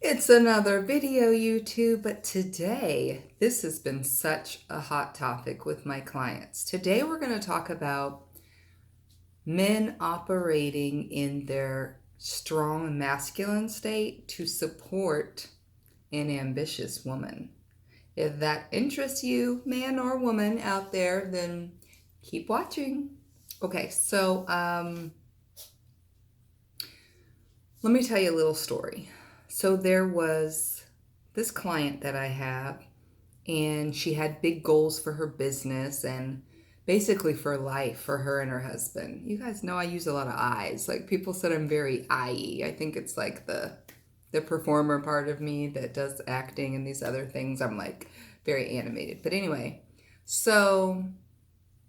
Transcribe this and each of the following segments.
It's another video, YouTube, but today, this has been such a hot topic with my clients. Today, we're going to talk about men operating in their strong masculine state to support an ambitious woman. If that interests you, man or woman out there, then keep watching. Okay, so let me tell you a little story. So there was this client that I have, and she had big goals for her business and basically for life for her and her husband. You guys know I use a lot of I's. Like, people said I'm very I-y. I think it's like the performer part of me that does acting and these other things. I'm like very animated. But anyway, so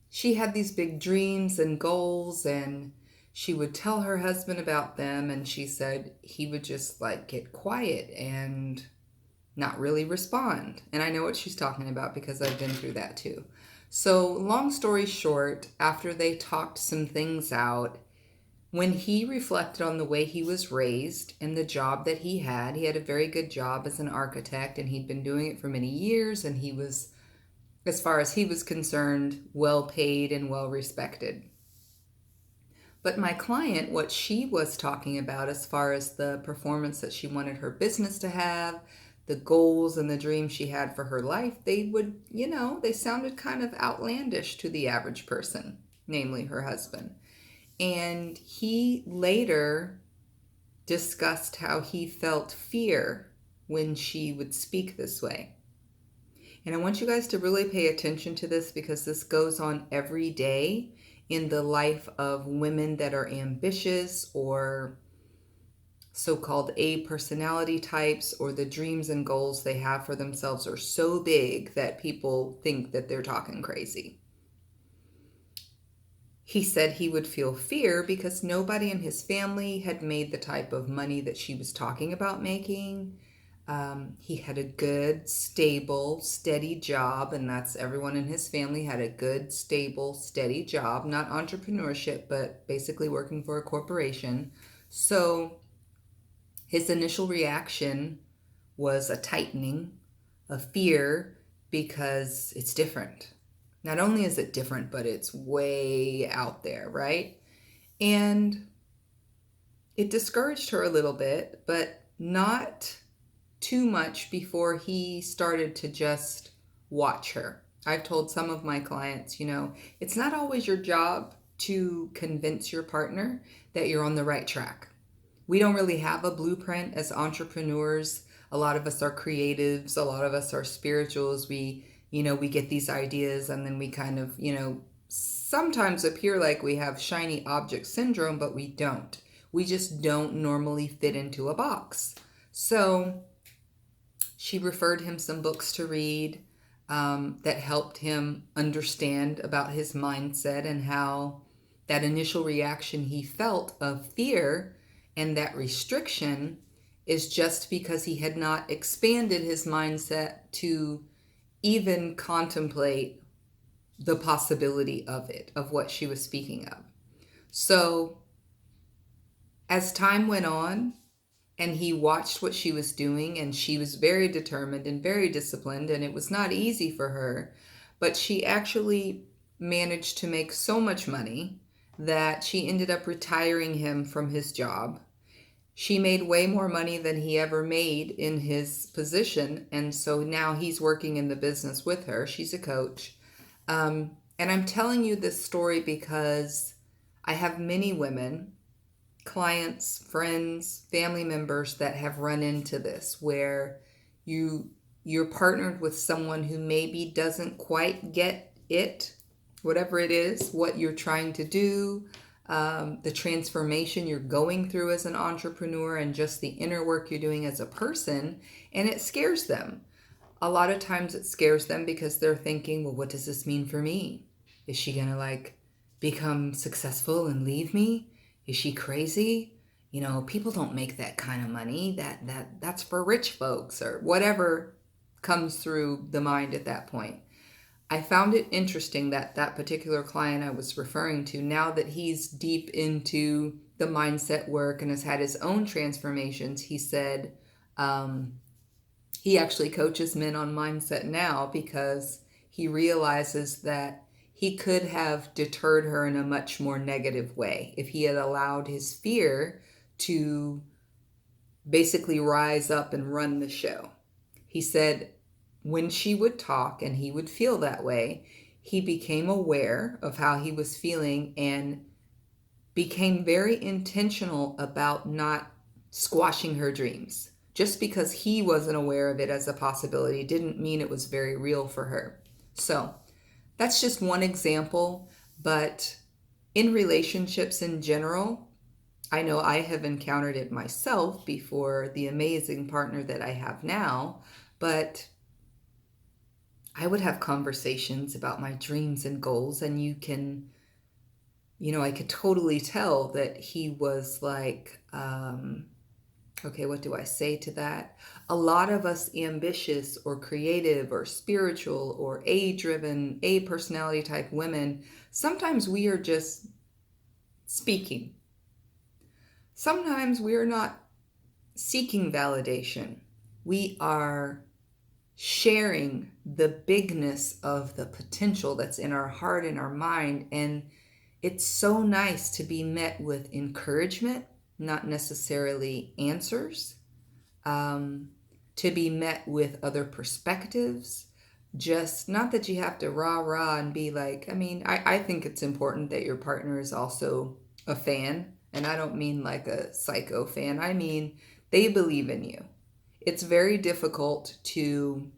she had these big dreams and goals, and she would tell her husband about them, and she said he would just like get quiet and not really respond. And I know what she's talking about because I've been through that too. So, long story short, after they talked some things out, when he reflected on the way he was raised and the job that he had a very good job as an architect, and he'd been doing it for many years, and he was, as far as he was concerned, well paid and well respected. But my client, what she was talking about as far as the performance that she wanted her business to have, the goals and the dreams she had for her life, they would, they sounded kind of outlandish to the average person, namely her husband. And he later discussed how he felt fear when she would speak this way. And I want you guys to really pay attention to this because this goes on every day in the life of women that are ambitious or so-called A personality types, or the dreams and goals they have for themselves are so big that people think that they're talking crazy. He said he would feel fear because nobody in his family had made the type of money that she was talking about making. He had a good, stable, steady job, and that's everyone in his family had a good, stable, steady job, not entrepreneurship, but basically working for a corporation. So his initial reaction was a tightening, a fear, because it's different. Not only is it different, but it's way out there, right? And it discouraged her a little bit, but not too much before he started to just watch her. I've told some of my clients, it's not always your job to convince your partner that you're on the right track. We don't really have a blueprint as entrepreneurs. A lot of us are creatives. A lot of us are spirituals. We get these ideas, and then we kind of, sometimes appear like we have shiny object syndrome, but we don't. We just don't normally fit into a box. So she referred him some books to read that helped him understand about his mindset and how that initial reaction he felt of fear and that restriction is just because he had not expanded his mindset to even contemplate the possibility of it, of what she was speaking of. So as time went on and he watched what she was doing, and she was very determined and very disciplined, and it was not easy for her, but she actually managed to make so much money that she ended up retiring him from his job. She made way more money than he ever made in his position, and so now he's working in the business with her. She's a coach. And I'm telling you this story because I have many women, clients, friends, family members that have run into this, where you're partnered with someone who maybe doesn't quite get it, whatever it is, what you're trying to do, the transformation you're going through as an entrepreneur, and just the inner work you're doing as a person, and it scares them. A lot of times it scares them because they're thinking, well, what does this mean for me? Is she gonna become successful and leave me? Is she crazy? People don't make that kind of money. That's for rich folks, or whatever comes through the mind at that point. I found it interesting that that particular client I was referring to, now that he's deep into the mindset work and has had his own transformations, he said, Um, he actually coaches men on mindset now because he realizes that he could have deterred her in a much more negative way if he had allowed his fear to basically rise up and run the show. He said when she would talk and he would feel that way, he became aware of how he was feeling and became very intentional about not squashing her dreams. Just because he wasn't aware of it as a possibility didn't mean it was very real for her. So that's just one example, but in relationships in general, I know I have encountered it myself before the amazing partner that I have now, but I would have conversations about my dreams and goals, and I could totally tell that he was like, okay, what do I say to that? A lot of us ambitious or creative or spiritual or A-driven, A personality type women, sometimes we are just speaking. Sometimes we are not seeking validation. We are sharing the bigness of the potential that's in our heart and our mind. And it's so nice to be met with encouragement, not necessarily answers, to be met with other perspectives. Just not that you have to rah rah and be like, I think it's important that your partner is also a fan. And I don't mean like a psycho fan, I mean they believe in you. It's very difficult to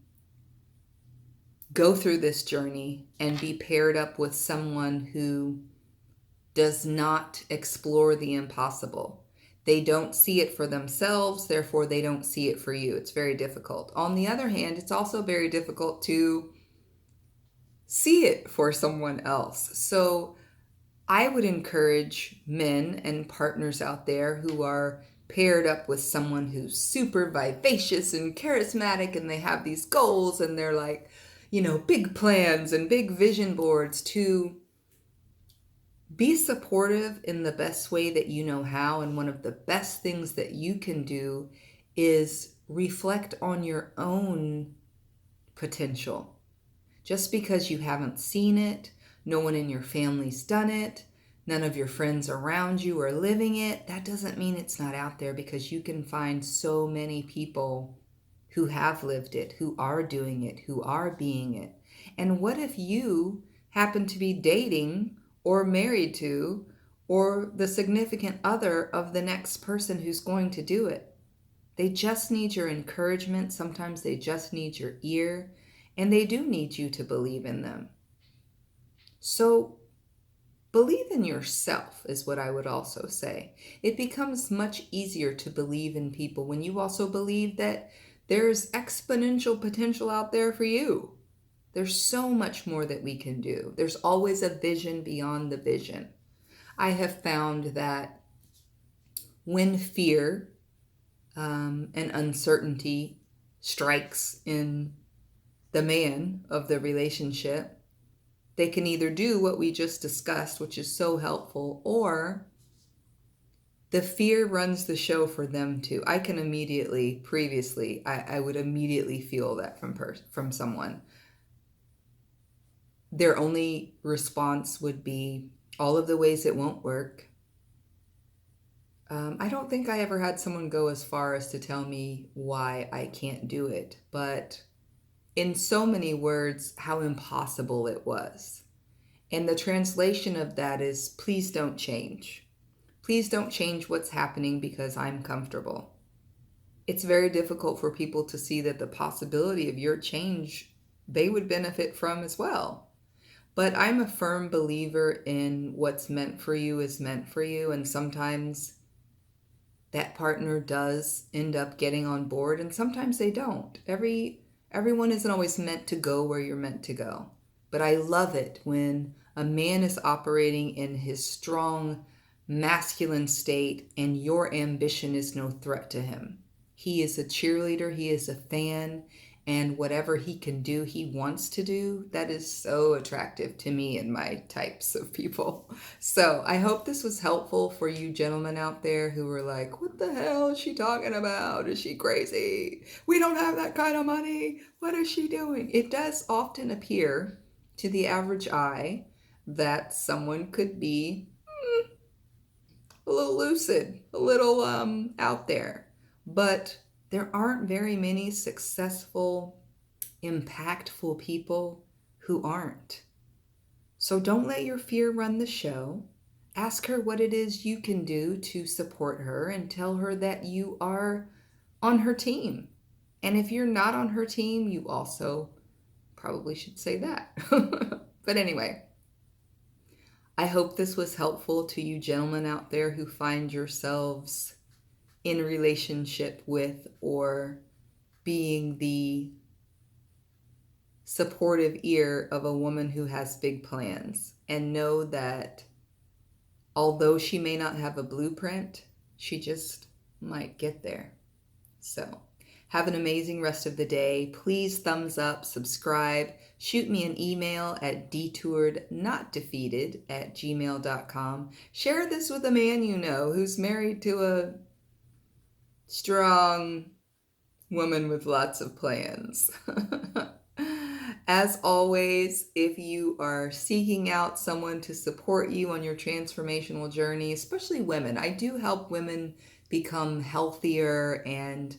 go through this journey and be paired up with someone who does not explore the impossible. They don't see it for themselves, therefore they don't see it for you. It's very difficult. On the other hand, it's also very difficult to see it for someone else. So I would encourage men and partners out there who are paired up with someone who's super vivacious and charismatic and they have these goals and they're like, big plans and big vision boards, to be supportive in the best way that you know how. And one of the best things that you can do is reflect on your own potential. Just because you haven't seen it, no one in your family's done it, none of your friends around you are living it, that doesn't mean it's not out there, because you can find so many people who have lived it, who are doing it, who are being it. And what if you happen to be dating or married to or the significant other of the next person who's going to do it? They just need your encouragement. Sometimes they just need your ear, and they do need you to believe in them. So believe in yourself is what I would also say. It becomes much easier to believe in people when you also believe that there's exponential potential out there for you. There's so much more that we can do. There's always a vision beyond the vision. I have found that when fear and uncertainty strikes in the man of the relationship, they can either do what we just discussed, which is so helpful, or the fear runs the show for them too. I can immediately, previously, I would immediately feel that from someone. Their only response would be all of the ways it won't work. I don't think I ever had someone go as far as to tell me why I can't do it, but in so many words, how impossible it was. And the translation of that is, please don't change. Please don't change what's happening because I'm comfortable. It's very difficult for people to see that the possibility of your change, they would benefit from as well. But I'm a firm believer in what's meant for you is meant for you. And sometimes that partner does end up getting on board, and sometimes they don't. Everyone isn't always meant to go where you're meant to go. But I love it when a man is operating in his strong masculine state and your ambition is no threat to him. He is a cheerleader, he is a fan, and whatever he can do, he wants to do, that is so attractive to me and my types of people. So I hope this was helpful for you gentlemen out there who were like, what the hell is she talking about? Is she crazy? We don't have that kind of money. What is she doing? It does often appear to the average eye that someone could be a little lucid, a little out there. But there aren't very many successful, impactful people who aren't. So don't let your fear run the show. Ask her what it is you can do to support her and tell her that you are on her team. And if you're not on her team, you also probably should say that. But anyway, I hope this was helpful to you gentlemen out there who find yourselves in relationship with or being the supportive ear of a woman who has big plans, and know that although she may not have a blueprint, she just might get there. So have an amazing rest of the day. Please thumbs up, subscribe, shoot me an email at detourednotdefeated@gmail.com. Share this with a man you know who's married to a strong woman with lots of plans. As always, if you are seeking out someone to support you on your transformational journey, especially women, I do help women become healthier and,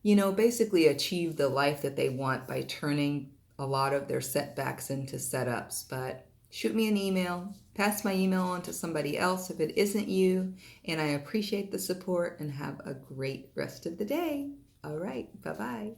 basically achieve the life that they want by turning a lot of their setbacks into setups. But shoot me an email, pass my email on to somebody else if it isn't you, and I appreciate the support and have a great rest of the day. All right, bye-bye.